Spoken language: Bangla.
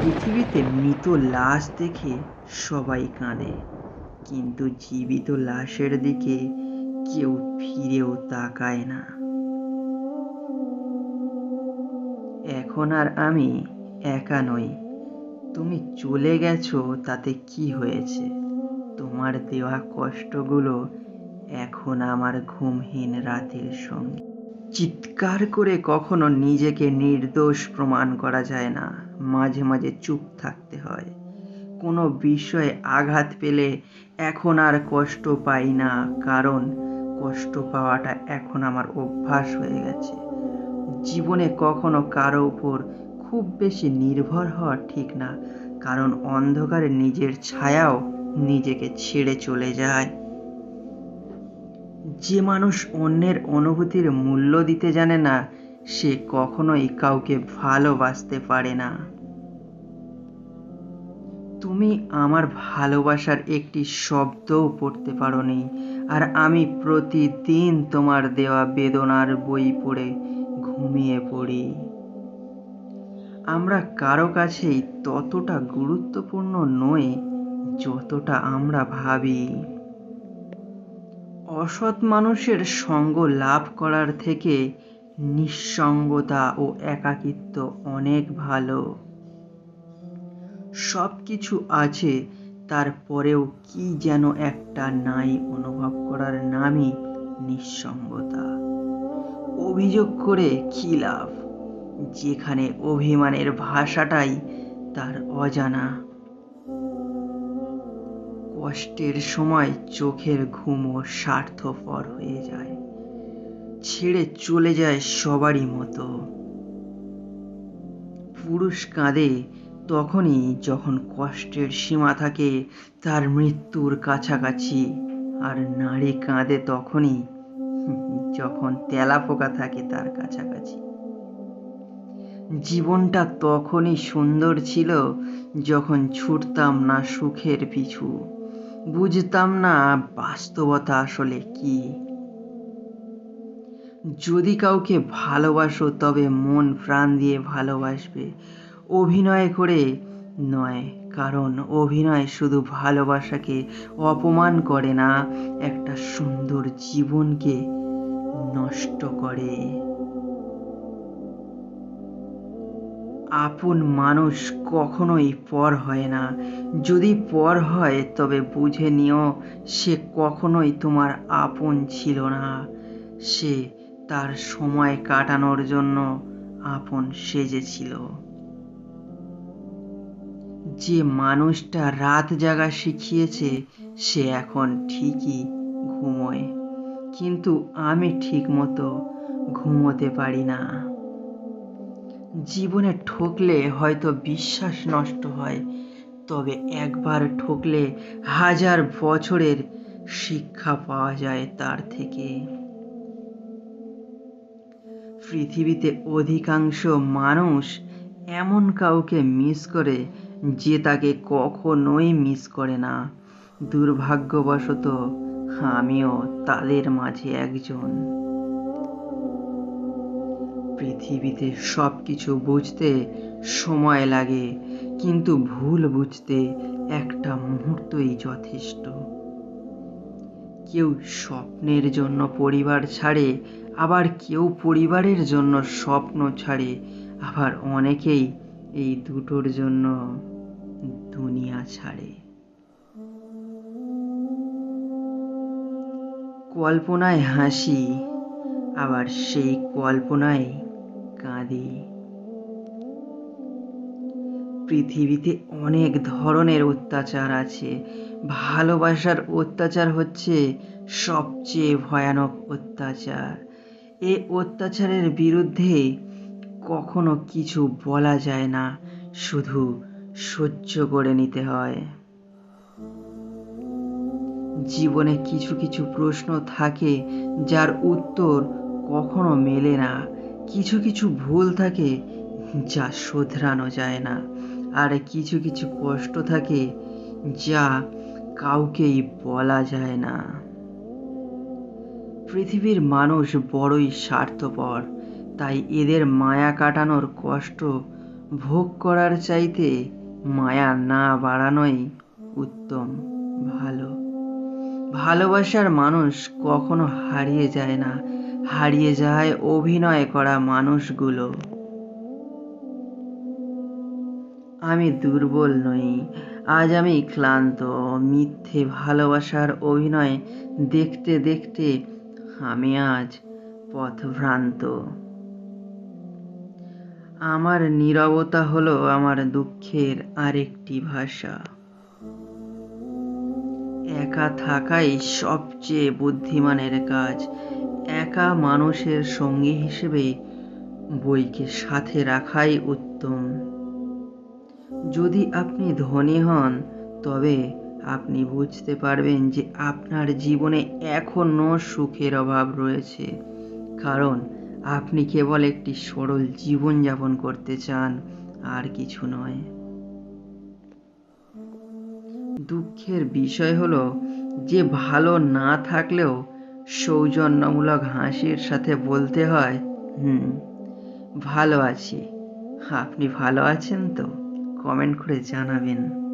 পৃথিবীতে মৃত লাশ দেখে সবাই কাঁদে, কিন্তু জীবিত লাশের দিকে কেউ ফিরেও তাকায় না। এখন আর আমি একা নই। তুমি চলে গেছো, তাতে কি হয়েছে? তোমার দেওয়া কষ্টগুলো এখন আমার ঘুমহীন রাতের সঙ্গে। চিৎকার করে কখনো নিজেকে নির্দোষ প্রমাণ করা যায় না। মাঝে মাঝে চুপ থাকতে হয়। কোনো বিষয়ে আঘাত পেলে এখন আর কষ্ট পাই না, কারণ কষ্ট পাওয়াটা এখন আমার অভ্যাস হয়ে গেছে। জীবনে কখনো কারো উপর খুব বেশি নির্ভর হওয়া ঠিক না, কারণ অন্ধকারে নিজের ছায়াও নিজেকে ছেড়ে চলে যায়। যে মানুষ অন্যের অনুভূতির মূল্য দিতে জানে না, সে কখনোই কাউকে ভালোবাসতে পারে না। তুমি আমার ভালোবাসার একটি শব্দও পড়তে পারোনি, আর আমি প্রতিদিন তোমার দেওয়া বেদনার বই পড়ে ঘুমিয়ে পড়ি। আমরা কারো কাছেই ততটা গুরুত্বপূর্ণ নই যতটা আমরা ভাবি। অসৎ মানুষের সঙ্গ লাভ করার থেকে নিঃসঙ্গতা ও একাকিত্ব অনেক ভালো। সব কিছু আছে, তারপরেও কি যেন একটা নাই অনুভব করার নামই নিঃসঙ্গতা। অভিযোগ করে কি লাভ, যেখানে অভিমানের ভাষাটাই তার অজানা। কষ্টের সময় চোখের ঘুমও স্বার্থপর হয়ে যায়, ছেড়ে চলে যায় সবারই মতো। পুরুষ কাঁদে তখনই যখন কষ্টের সীমা থাকে তার মৃত্যুর কাছাকাছি, আর নারী কাঁদে তখনই যখন তেলাপোকা থাকে তার কাছাকাছি। জীবনটা তখনই সুন্দর ছিল যখন ছুটতাম না সুখের পিছু, বুঝতাম না বাস্তবতা আসলে কি। যদি কাউকে ভালোবাসো তবে মন প্রাণ দিয়ে ভালোবাসবে, অভিনয় করে নয়, কারণ অভিনয় শুধু ভালোবাসাকে অপমান করে না, একটা সুন্দর জীবনকে নষ্ট করে। আপন মানুষ কখনোই পর হয় না। যদি পর হয় তবে বুঝে নিও সে কখনোই তোমার আপন ছিল না। সে তার সময় কাটানোর জন্য আপন সেজেছিল। যে মানুষটা রাত জাগা শিখিয়েছে সে এখন ঠিকই ঘুমোয়, কিন্তু আমি ঠিক মতো ঘুমোতে পারি না। জীবনে ঠকলে হয়তো বিশ্বাস নষ্ট হয়, তবে একবার ঠকলে হাজার বছরের শিক্ষা পাওয়া যায় তার থেকে। পৃথিবীতে অধিকাংশ মানুষ এমন কাউকে মিস করে যে তাকে কখনোই মিস করে না। দুর্ভাগ্যবশত আমিও তাদের মাঝে একজন। পৃথিবীতে সব কিছু বুঝতে সময় লাগে, কিন্তু ভুল বুঝতে একটা মুহূর্তই যথেষ্ট। কেউ স্বপ্নের জন্য পরিবার ছাড়ে, আবার কেউ পরিবারের জন্য স্বপ্ন ছাড়ে, আবার অনেকেই এই দুটোর জন্য দুনিয়া ছাড়ে। কল্পনায় হাসি, আবার সেই কল্পনায় কাঁদি। পৃথিবীতে অনেক ধরনের অত্যাচার আছে, ভালোবাসার অত্যাচার হচ্ছে সবচেয়ে ভয়ানক অত্যাচার। এই অত্যাচারের বিরুদ্ধে কখনো কিছু বলা যায় না, শুধু সহ্য করে নিতে হয়। জীবনে কিছু কিছু প্রশ্ন থাকে যার উত্তর কখনো মেলে না, কিছু কিছু ভুল থাকে যা শোধরানো যায় না, আর কিছু কিছু কষ্ট থাকে যা কাউকেই বলা যায় না। পৃথিবীর মানুষ বড়ই স্বার্থপর, তাই এদের মায়া কাটানোর কষ্ট ভোগ করার চাইতে মায়া না বাড়ানোই উত্তম। ভালোবাসার মানুষ কখনো হারিয়ে যায় না, হারিয়ে যায় অভিনয় করা মানুষগুলো। আমি দুর্বল নই, আজ আমি ক্লান্ত। মিথ্যে ভালোবাসার অভিনয় দেখতে দেখতে আমি আজ পথভ্রান্ত। আমার নীরবতা হলো আমার দুঃখের আরেকটি ভাষা। একা থাকাই সবচেয়ে বুদ্ধিমানের কাজ। একা মানুষের সঙ্গী হিসেবে বইকে সাথে রাখাই উত্তম। যদি আপনি ধনী হন, তবে আপনি বুঝতে পারবেন যে আপনার জীবনে এখনো সুখের অভাব রয়েছে, কারণ আপনি কেবল একটি সরল জীবনযাপন করতে চান, আর কিছু নয়। দুঃখের বিষয় হলো যে ভালো না থাকলেও সৌজন্যমূলক হাসির সাথে বলতে হয়, ভালো আছি। আপনি ভালো আছেন তো? কমেন্ট করে জানাবেন।